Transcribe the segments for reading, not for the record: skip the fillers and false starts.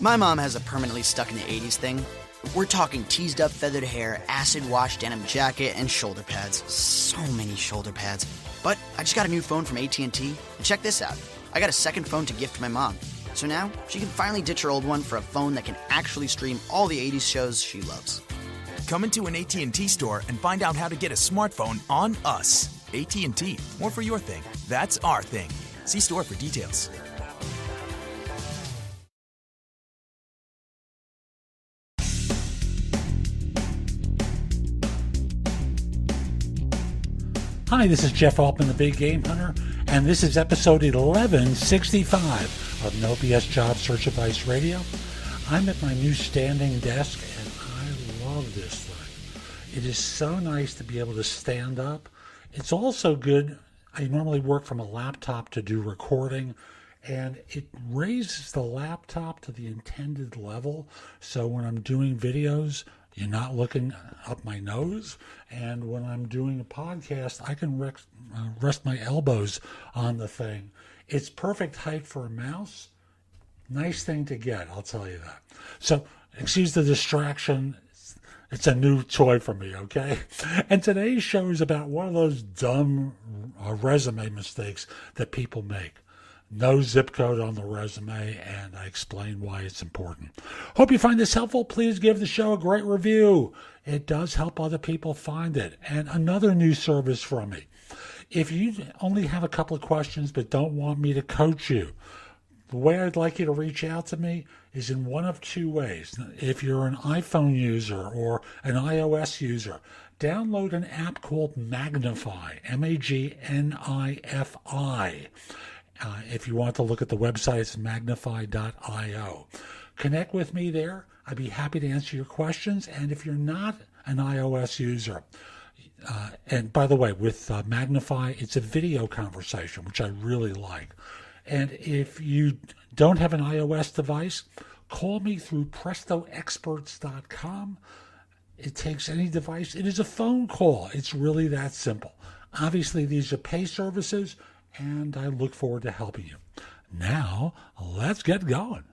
My mom has a permanently stuck in the 80s thing. We're talking teased up feathered hair, acid wash denim jacket, and shoulder pads. So many shoulder pads. But I just got a new phone from AT&T, and check this out. I got a second phone to gift my mom. So now she can finally ditch her old one for a phone that can actually stream all the 80s shows she loves. Come into an AT&T store and find out how to get a smartphone on us. AT&T, more for your thing. That's our thing. See store for details. Hi, this is Jeff Altman, the Big Game Hunter, and this is episode 1165 of No BS Job Search Advice Radio. I'm at my new standing desk, and I love this thing. It is so nice to be able to stand up. It's also good. I normally work from a laptop to do recording, and it raises the laptop to the intended level, so when I'm doing videos, you're not looking up my nose, and when I'm doing a podcast, I can rest my elbows on the thing. It's perfect height for a mouse. Nice thing to get, I'll tell you that. So, excuse the distraction. It's a new toy for me, okay? And today's show is about one of those dumb resume mistakes that people make. No zip code on the resume, and I explain why it's important. Hope you find this helpful. Please give the show a great review. It does help other people find it. And another new service from me. If you only have a couple of questions but don't want me to coach you, the way I'd like you to reach out to me is in one of two ways. If you're an iPhone user or an iOS user, download an app called Magnify, Magnifi. If you want to look at the website, it's magnify.io. Connect with me there. I'd be happy to answer your questions. And if you're not an iOS user, and by the way, with Magnify, it's a video conversation, which I really like. And if you don't have an iOS device, call me through prestoexperts.com. It takes any device. It is a phone call. It's really that simple. Obviously, these are pay services, and I look forward to helping you. Now, let's get going.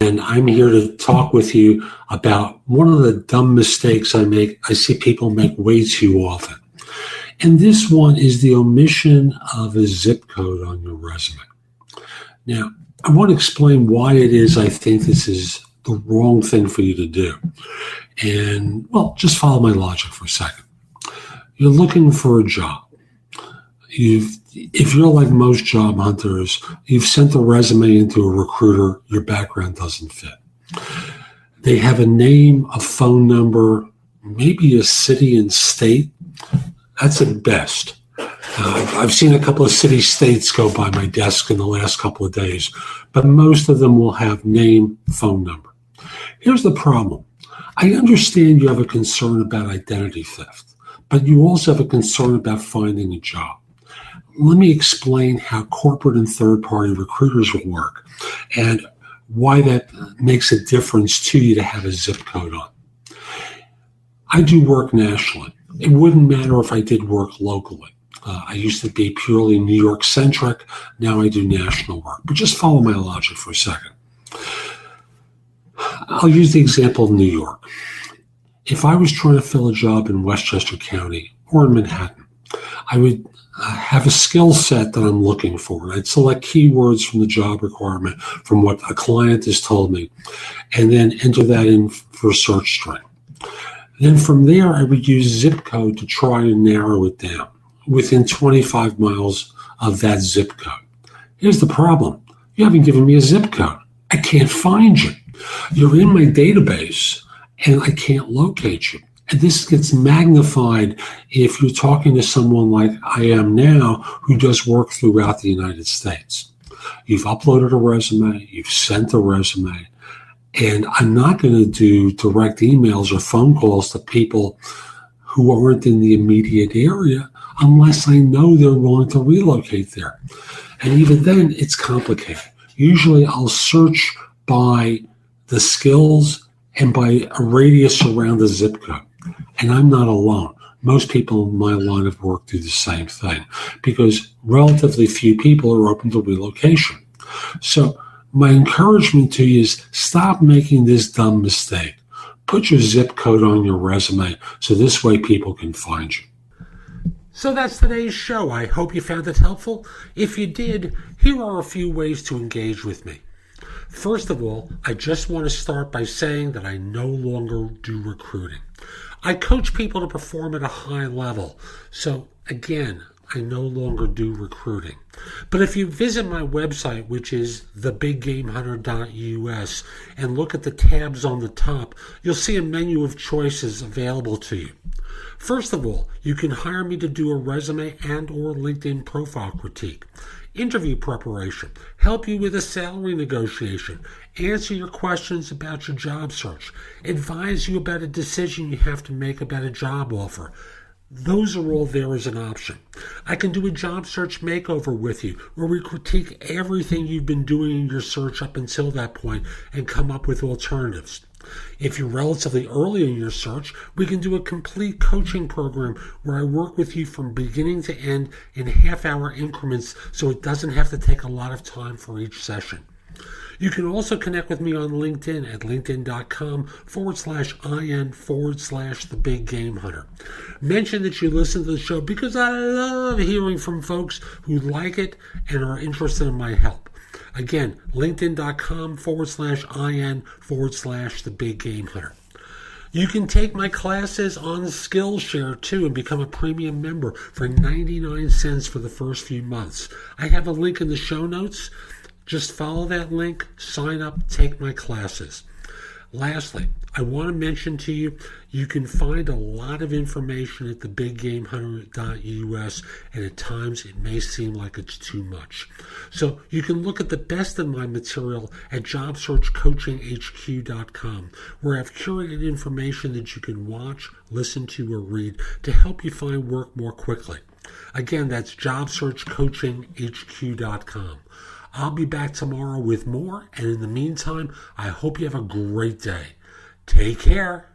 And I'm here to talk with you about one of the dumb mistakes I see people make way too often. And this one is the omission of a zip code on your resume. Now, I want to explain why it is I think this is the wrong thing for you to do. And, well, just follow my logic for a second. You're looking for a job. If you're like most job hunters, you've sent a resume into a recruiter, your background doesn't fit. They have a name, a phone number, maybe a city and state. That's at best. I've seen a couple of city-states go by my desk in the last couple of days, but most of them will have name, phone number. Here's the problem. I understand you have a concern about identity theft, but you also have a concern about finding a job. Let me explain how corporate and third-party recruiters will work and why that makes a difference to you to have a zip code on. I do work nationally. It wouldn't matter if I did work locally. I used to be purely New York-centric. Now I do national work. But just follow my logic for a second. I'll use the example of New York. If I was trying to fill a job in Westchester County or in Manhattan, I would have a skill set that I'm looking for. I'd select keywords from the job requirement from what a client has told me, and then enter that in for a search string. Then from there, I would use zip code to try and narrow it down within 25 miles of that zip code. Here's the problem. You haven't given me a zip code. I can't find you. You're in my database, and I can't locate you. And this gets magnified if you're talking to someone like I am now who does work throughout the United States. You've uploaded a resume, you've sent a resume, and I'm not going to do direct emails or phone calls to people who aren't in the immediate area unless I know they're willing to relocate there. And even then, it's complicated. Usually I'll search by the skills and by a radius around the zip code. And I'm not alone. Most people in my line of work do the same thing because relatively few people are open to relocation. So My encouragement to you is stop making this dumb mistake. Put your zip code on your resume so this way people can find you. So that's today's show. I hope you found it helpful. If you did, here are a few ways to engage with me. First of all, I just want to start by saying that I no longer do recruiting. I coach people to perform at a high level. So again, I no longer do recruiting. But if you visit my website, which is thebiggamehunter.us, and look at the tabs on the top, you'll see a menu of choices available to you. First of all, you can hire me to do a resume and or LinkedIn profile critique, interview preparation, help you with a salary negotiation, answer your questions about your job search, advise you about a decision you have to make about a job offer. Those are all there as an option. I can do a job search makeover with you, where we critique everything you've been doing in your search up until that point and come up with alternatives. If you're relatively early in your search, we can do a complete coaching program where I work with you from beginning to end in half-hour increments so it doesn't have to take a lot of time for each session. You can also connect with me on LinkedIn at linkedin.com/IN/the-big-game-hunter. Mention that you listen to the show because I love hearing from folks who like it and are interested in my help. Again, linkedin.com/IN/the-big-game-hunter. You can take my classes on Skillshare too and become a premium member for 99 cents for the first few months. I have a link in the show notes. Just follow that link, sign up, take my classes. Lastly, I want to mention to you, you can find a lot of information at thebiggamehunter.us, and at times it may seem like it's too much. So you can look at the best of my material at jobsearchcoachinghq.com, where I've curated information that you can watch, listen to, or read to help you find work more quickly. Again, that's jobsearchcoachinghq.com. I'll be back tomorrow with more, and in the meantime, I hope you have a great day. Take care.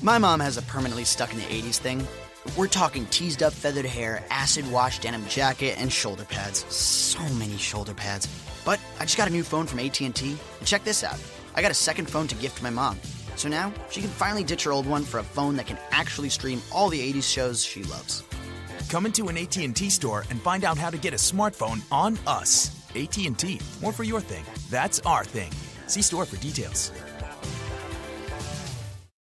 My mom has a permanently stuck in the 80s thing. We're talking teased up feathered hair, acid wash denim jacket, and shoulder pads. So many shoulder pads. But I just got a new phone from AT&T, and check this out. I got a second phone to gift my mom. So now she can finally ditch her old one for a phone that can actually stream all the 80s shows she loves. Come into an AT&T store and find out how to get a smartphone on us. AT&T, more for your thing. That's our thing. See store for details.